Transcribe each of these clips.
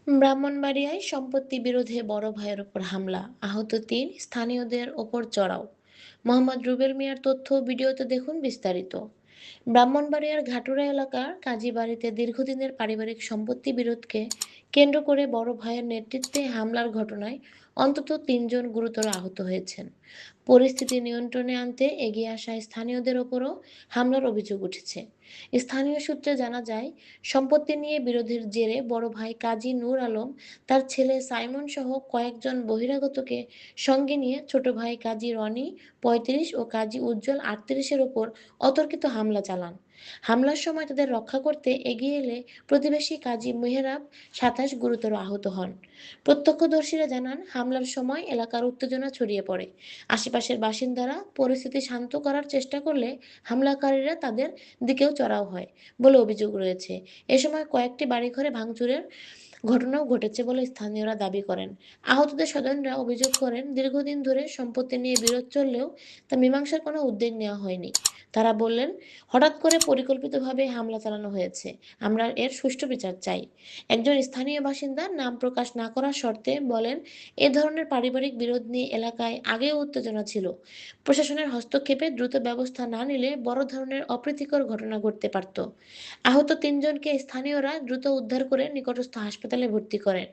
ব্রাহ্মণবাড়িয়ায় সম্পত্তি বিরোধে বড় ভাইয়ের ওপর হামলা, আহত ৩, স্থানীয়দের ওপর চড়াও। মোহাম্মদ রুবেল মিয়ার তথ্য ও ভিডিওতে দেখুন বিস্তারিত। ব্রাহ্মণবাড়িয়ার ঘাটুরা এলাকার কাজী বাড়িতে দীর্ঘদিনের পারিবারিক সম্পত্তি বিরোধকে কেন্দ্র করে বড় ভাইয়ের নেতৃত্বে হামলার ঘটনায় অন্তত ৩ জন গুরুতর আহত হয়েছেন। পরিস্থিতি নিয়ন্ত্রণে আনতে এগিয়ে আসা স্থানীয়দের ওপরও হামলার অভিযোগ উঠেছে। স্থানীয় সূত্রে জানা যায়, সম্পত্তি নিয়ে বিরোধের জেরে বড় ভাই কাজী নূর আলম তার ছেলে সাইমন সহ কয়েকজন বহিরাগতকে সঙ্গে নিয়ে ছোট ভাই কাজী রনি ৩৫ ও কাজী উজ্জ্বল ৩৮-এর ওপর অতর্কিত হামলা চালান। হামলার সময় তাদের রক্ষা করতে এগিয়ে এলে প্রতিবেশী কাজী মেহরাব ২৭ গুরুতর আহত হন। প্রত্যক্ষদর্শীরা জানান, হামলার সময় এলাকার উত্তেজনা ছড়িয়ে পড়ে। আশেপাশের বাসিন্দারা পরিস্থিতি শান্ত করার চেষ্টা করলে হামলাকারীরা তাদের দিকেও চড়াও হয় বলে অভিযোগ রয়েছে। এ সময় কয়েকটি বাড়িঘরে ভাঙচুরের ঘটনাও ঘটেছে বলে স্থানীয়রা দাবি করেন। আহতদের স্বজনরা অভিযোগ করেন, দীর্ঘদিন ধরে সম্পত্তি নিয়ে বিরোধ চললেও তা মীমাংসার কোনো উদ্যোগ নেওয়া হয়নি। তারা বললেন, হঠাৎ করে পরিকল্পিতভাবে হামলা চালানো হয়েছে। আমরা এর সুষ্ঠু বিচার চাই। একজন স্থানীয় বাসিন্দা নাম প্রকাশ না করার শর্তে বলেন, এ ধরনের পারিবারিক বিরোধ নিয়ে এলাকায় আগেও উত্তেজনা ছিল। প্রশাসনের হস্তক্ষেপে দ্রুত ব্যবস্থা না নিলে বড় ধরনের অপ্রীতিকর ঘটনা ঘটতে পারত। আহত ৩ জনকে স্থানীয়রা দ্রুত উদ্ধার করে নিকটস্থ হাসপাতালে ভর্তি করেন।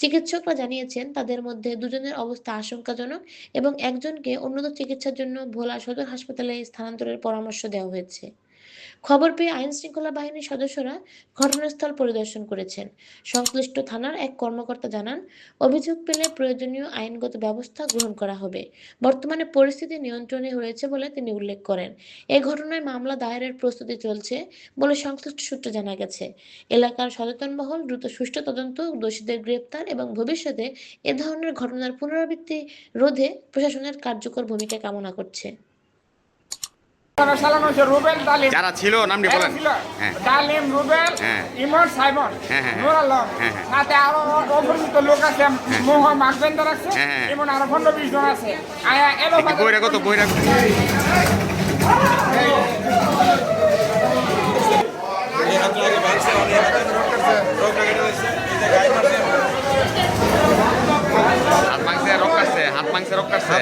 চিকিৎসকরা জানিয়েছেন, তাদের মধ্যে ২ জনের অবস্থা আশঙ্কাজনক এবং একজনকে উন্নত চিকিৎসার জন্য ভোলা সদর হাসপাতালে স্থানান্তরের পরামর্শ দেওয়া হয়েছে। খবর পেয়ে আইনশৃঙ্খলা বাহিনীর সদস্যরা ঘটনাস্থল পরিদর্শন করেছেন। সংশ্লিষ্ট থানার এক কর্মকর্তা জানান, অভিযোগ পেলে প্রয়োজনীয় আইনগত ব্যবস্থা গ্রহণ করা হবে। বর্তমানে পরিস্থিতি নিয়ন্ত্রণে রয়েছে বলে তিনি উল্লেখ করেন। এ ঘটনায় মামলা দায়েরের প্রস্তুতি চলছে বলে সংশ্লিষ্ট সূত্রে জানা গেছে। এলাকার সচেতন মহল দ্রুত সুষ্ঠু তদন্ত, দোষীদের গ্রেপ্তার এবং ভবিষ্যতে এ ধরনের ঘটনার পুনরাবৃত্তি রোধে প্রশাসনের কার্যকর ভূমিকা কামনা করছে। যারা ছিল নামটি বলেন। হ্যাঁ, ডালিম, রুবেল, হ্যাঁ, ইমন, সাইমন, হ্যাঁ, হ্যাঁ, নূর আলম, হ্যাঁ, হ্যাঁ। সাথে আরো অপরিচিত লোক আছে, মোহ মাকবেন্দর আছে, হ্যাঁ, হ্যাঁ। এমন আরো ১৫-২০ জন আছে। আয়া এলো একটু বহিরাগত বহিরাগত হাত মাংসে রক কাটছে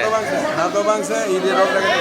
হাতও ভাঙছে, ঈদের রোগ লাগে।